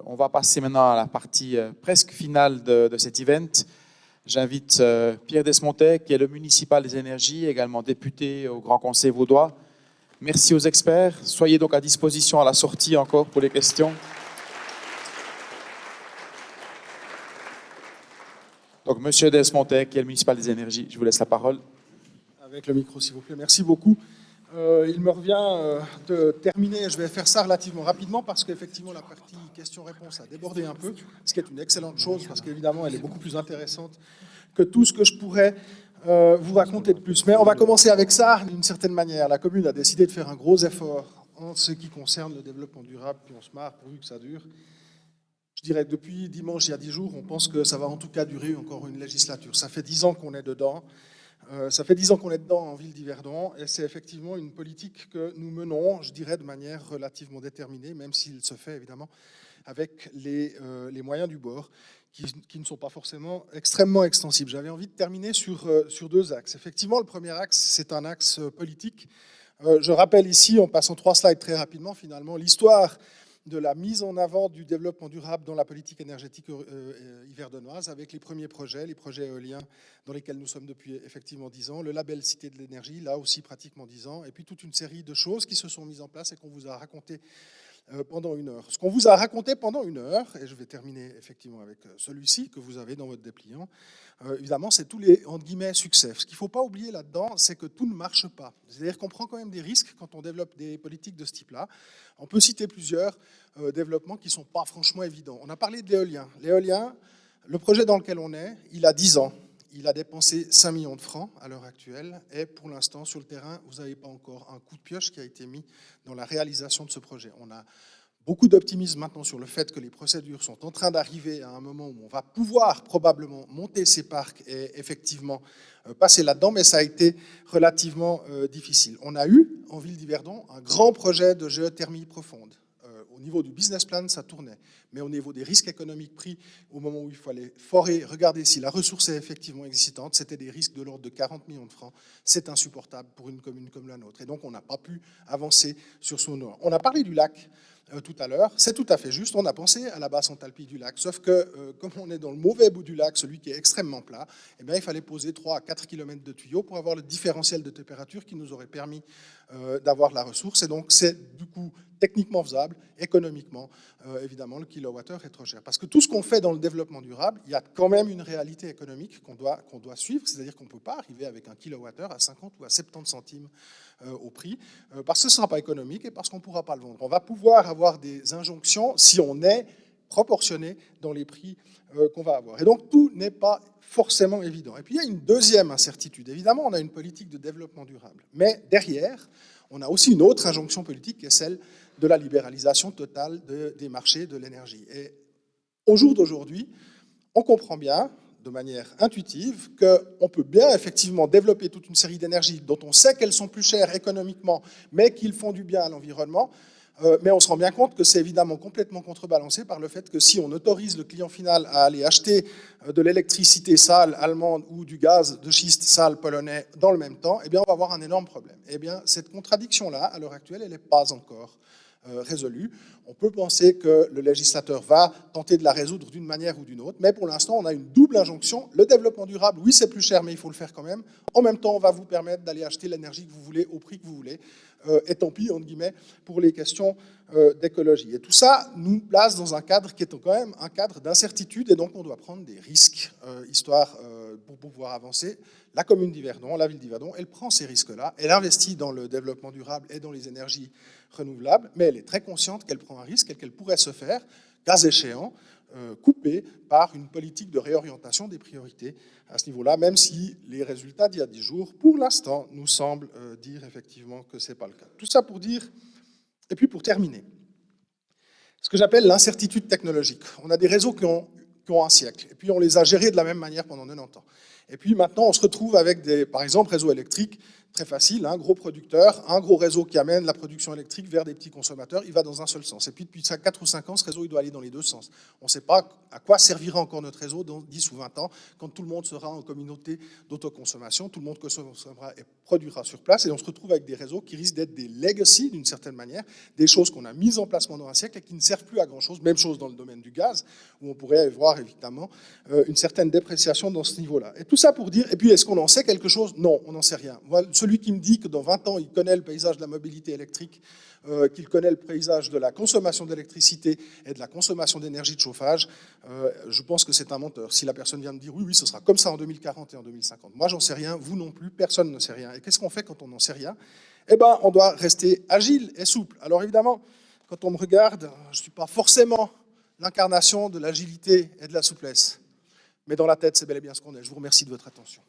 On va passer maintenant à la partie presque finale de cet event. J'invite Pierre Desmontais, qui est le municipal des énergies, également député au Grand Conseil vaudois. Merci aux experts. Soyez donc à disposition à la sortie encore pour les questions. Donc, Monsieur Desmontais, qui est le municipal des énergies, je vous laisse la parole. Avec le micro, s'il vous plaît. Merci beaucoup. Il me revient de terminer, je vais faire ça relativement rapidement parce qu'effectivement la partie questions-réponses a débordé un peu, ce qui est une excellente chose parce qu'évidemment elle est beaucoup plus intéressante que tout ce que je pourrais vous raconter de plus. Mais on va commencer avec ça d'une certaine manière. La commune a décidé de faire un gros effort en ce qui concerne le développement durable, puis on se marre pourvu que ça dure. Je dirais que depuis dimanche, il y a 10 jours, on pense que ça va en tout cas durer encore une législature. Ça fait 10 ans qu'on est dedans. Ça fait 10 ans qu'on est dedans en ville d'Yverdon et c'est effectivement une politique que nous menons, je dirais, de manière relativement déterminée, même s'il se fait évidemment avec les moyens du bord qui ne sont pas forcément extrêmement extensibles. J'avais envie de terminer sur 2 axes. Effectivement, le premier axe, c'est un axe politique. Je rappelle ici, en passant 3 slides très rapidement, finalement, l'histoire de la mise en avant du développement durable dans la politique énergétique yverdonoise avec les premiers projets, les projets éoliens dans lesquels nous sommes depuis effectivement 10 ans, le label Cité de l'énergie, là aussi pratiquement 10 ans, et puis toute une série de choses qui se sont mises en place et qu'on vous a raconté pendant 1 heure. Ce qu'on vous a raconté pendant 1 heure, et je vais terminer effectivement avec celui-ci que vous avez dans votre dépliant, évidemment, c'est tous les, entre guillemets, succès. Ce qu'il ne faut pas oublier là-dedans, c'est que tout ne marche pas. C'est-à-dire qu'on prend quand même des risques quand on développe des politiques de ce type-là. On peut citer plusieurs développements qui ne sont pas franchement évidents. On a parlé de l'éolien. L'éolien, le projet dans lequel on est, il a 10 ans. Il a dépensé 5 millions de francs à l'heure actuelle. Et pour l'instant, sur le terrain, vous n'avez pas encore un coup de pioche qui a été mis dans la réalisation de ce projet. On a beaucoup d'optimisme maintenant sur le fait que les procédures sont en train d'arriver à un moment où on va pouvoir probablement monter ces parcs et effectivement passer là-dedans, mais ça a été relativement difficile. On a eu, en ville d'Yverdon, un grand projet de géothermie profonde. Au niveau du business plan, ça tournait. Mais au niveau des risques économiques pris au moment où il fallait forer, regarder si la ressource est effectivement existante, c'était des risques de l'ordre de 40 millions de francs. C'est insupportable pour une commune comme la nôtre. Et donc, on n'a pas pu avancer sur son nord. On a parlé du lac tout à l'heure. C'est tout à fait juste. On a pensé à la basse enthalpie du lac. Sauf que, comme on est dans le mauvais bout du lac, celui qui est extrêmement plat, eh bien, il fallait poser 3 à 4 km de tuyaux pour avoir le différentiel de température qui nous aurait permis d'avoir la ressource. Et donc, c'est du coup techniquement faisable, économiquement, évidemment, le kilowattheure est trop cher. Parce que tout ce qu'on fait dans le développement durable, il y a quand même une réalité économique qu'on doit suivre, c'est-à-dire qu'on ne peut pas arriver avec un kilowattheure à 50 ou à 70 centimes au prix, parce que ce ne sera pas économique et parce qu'on ne pourra pas le vendre. On va pouvoir avoir des injonctions si on est proportionné dans les prix qu'on va avoir. Et donc, tout n'est pas forcément évident. Et puis, il y a une deuxième incertitude. Évidemment, on a une politique de développement durable. Mais derrière, on a aussi une autre injonction politique qui est celle de la libéralisation totale des marchés de l'énergie. Et au jour d'aujourd'hui, on comprend bien, de manière intuitive, qu'on peut bien effectivement développer toute une série d'énergies dont on sait qu'elles sont plus chères économiquement, mais qu'ils font du bien à l'environnement. Mais on se rend bien compte que c'est évidemment complètement contrebalancé par le fait que si on autorise le client final à aller acheter de l'électricité sale allemande ou du gaz de schiste sale polonais dans le même temps, eh bien on va avoir un énorme problème. Eh bien cette contradiction-là, à l'heure actuelle, elle n'est pas encore résolue. On peut penser que le législateur va tenter de la résoudre d'une manière ou d'une autre, mais pour l'instant, on a une double injonction. Le développement durable, oui, c'est plus cher, mais il faut le faire quand même. En même temps, on va vous permettre d'aller acheter l'énergie que vous voulez au prix que vous voulez. Et tant pis, entre guillemets, pour les questions d'écologie. Et tout ça nous place dans un cadre qui est quand même un cadre d'incertitude, et donc on doit prendre des risques, histoire pour pouvoir avancer. La commune d'Yverdon, la ville d'Yverdon, elle prend ces risques-là, elle investit dans le développement durable et dans les énergies renouvelables, mais elle est très consciente qu'elle prend un risque et qu'elle pourrait se faire, cas échéant, coupée par une politique de réorientation des priorités à ce niveau-là, même si les résultats d'il y a 10 jours, pour l'instant, nous semblent dire effectivement que ce n'est pas le cas. Tout ça pour dire, et puis pour terminer, ce que j'appelle l'incertitude technologique. On a des réseaux qui ont un siècle, et puis on les a gérés de la même manière pendant 90 ans. Et puis maintenant, on se retrouve avec, par exemple, réseaux électriques, très facile, un gros producteur, un gros réseau qui amène la production électrique vers des petits consommateurs, il va dans un seul sens. Et puis depuis 4 ou 5 ans, ce réseau, il doit aller dans les deux sens. On ne sait pas à quoi servira encore notre réseau dans 10 ou 20 ans, quand tout le monde sera en communauté d'autoconsommation, tout le monde consommera et produira sur place, et on se retrouve avec des réseaux qui risquent d'être des legacy, d'une certaine manière, des choses qu'on a mises en place pendant un siècle et qui ne servent plus à grand-chose. Même chose dans le domaine du gaz, où on pourrait voir évidemment une certaine dépréciation dans ce niveau-là. Et tout ça pour dire, et puis est-ce qu'on en sait quelque chose? Non, on n'en sait rien. Voilà, celui qui me dit que dans 20 ans, il connaît le paysage de la mobilité électrique, qu'il connaît le paysage de la consommation d'électricité et de la consommation d'énergie de chauffage, je pense que c'est un menteur. Si la personne vient me dire oui, ce sera comme ça en 2040 et en 2050. Moi, j'en sais rien, vous non plus, personne ne sait rien. Et qu'est-ce qu'on fait quand on n'en sait rien? Eh bien, on doit rester agile et souple. Alors évidemment, quand on me regarde, je ne suis pas forcément l'incarnation de l'agilité et de la souplesse. Mais dans la tête, c'est bel et bien ce qu'on est. Je vous remercie de votre attention.